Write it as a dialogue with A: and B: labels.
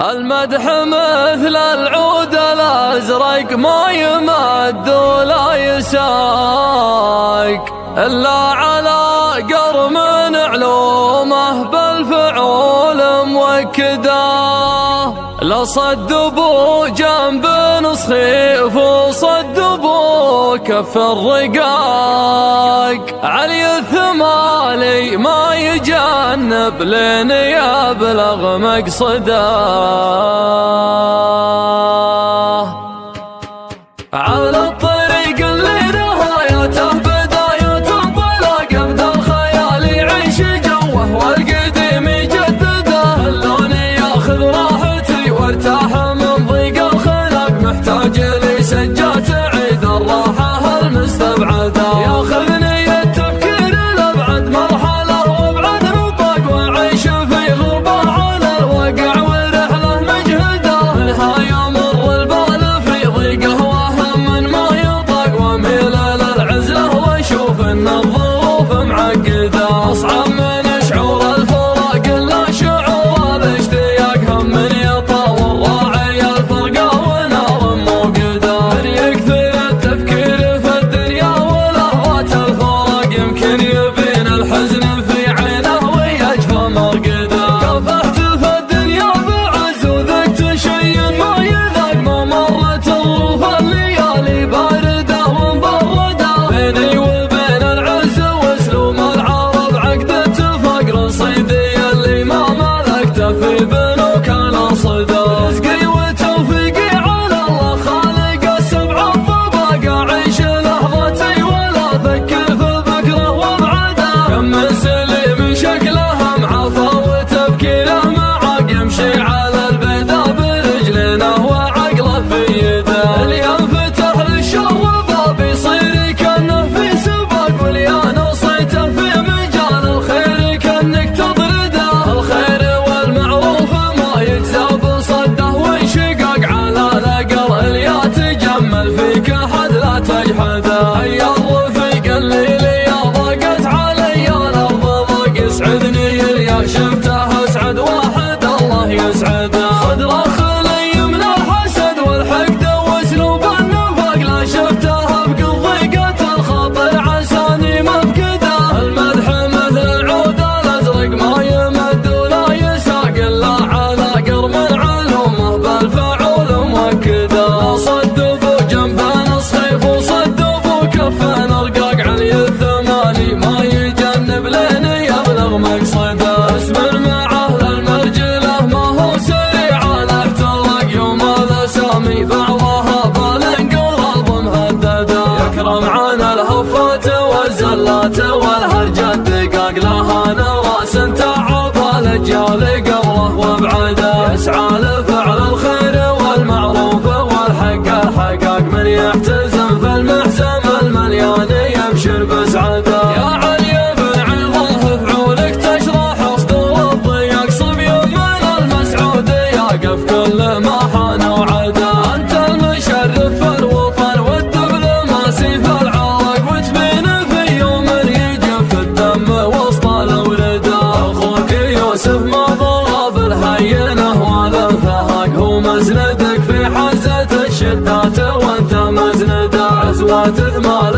A: المدح مثل العود الأزرق ما يمد ولا يساق إلا على قرم علومه بالفعول موكده. لا صدبوا جنب نصخيف وصدبوا كف الرقاق، علي الثمالي ما يجنب لين يبلغ مقصده. على الطريق اللي نهايته بداية انطلاق، ابدا الخيال يعيش جوه والقديم يجدده. اللون ياخذ راحتي وارتاح من ضيق الخلق، محتاج لي سجات عيد الراحة المستبعدة. ياخذني التفكير لابعد مرحلة وابعد نطاق، واعيش في غربة على الواقع ورحلة مجهدة. منها يمر البال في ضيقه وهم من ما يطاق، واميل للعزلة واشوف ان الظروف معقدة. اصعب من شعور الفراق الا شعور الاشتياق، هم من يطاول راعي الفرقة ونار موقدة. من يكثر التفكير في الدنيا ولهوات الفراق، يمكن يبين الحزن في عينه ويجفى مرقده. كافحت في الدنيا بعز وذقت شيء ما يذاق، ما مرت الظروف الليالي باردة ومبردة. بيني وبين العز واسلوب العرب عقدة فقر، صيدي اللي ما ملكته في بنوك الاصدى. رزقي وتوفيقي على الله خالق السبع الطبق، اعيش لحظتي ولا افكر في بكره وابعده. كم من سليم شكله معافى وتفكيره معاق، يمشي على البيضة برجلينه وعقله في يده. اللي ينفتح للشر باب يصير كانه في سباق، واللي نصيته في مجال الخير كانك تطرده. الخير والمعروف ما يجزى بصده وانشقاق، على الاقل اللي يتجمل فيك احد لا تجحده. هيا الرفيق اللي لي ضاقت علي الارض ضاق، يسعدني اللي شفته اسعد واحد الله يسعده. صدره خلي من الحسد والحقد واسلوب النفاق، لا شفته بقل ضيقة الخاطر عساني مفقده. المدح مثل العود الازرق ما يمد ولا يساق الا على قرم علومه بالفعول موكده. صدبوا جنب نصخيف وصدبوا كف رقاق، علي الثمالي ما يجنب لين يبلغ مقصده. اسمر معه للمرجله ما هو سريع على احتراق، يوم الاسامي بعضها بالانقلاب مهدده. يكرم عن الهفات والزلات والهرجة الدقاق، لها نواس تعب الاجيال قبله وابعده. يسعى لفعل الخير والمعروف والحق الحقاق، من يحتزم في المحزم المليان يبشر بسعده. يا علي بن عظه فعولك تشرح صدور الضيق، صبي من المسعودية قف كل ما حان وعده. انت المشرف في الوطن والدبلوماسي في العراق، وتبين في يوم يجف الدم وسط الولده. اخوك يوسف ما ضرب الهينه ولا انفهاق، هو مزندك في حزة الشدات وانت مزنده. عزوة ثمال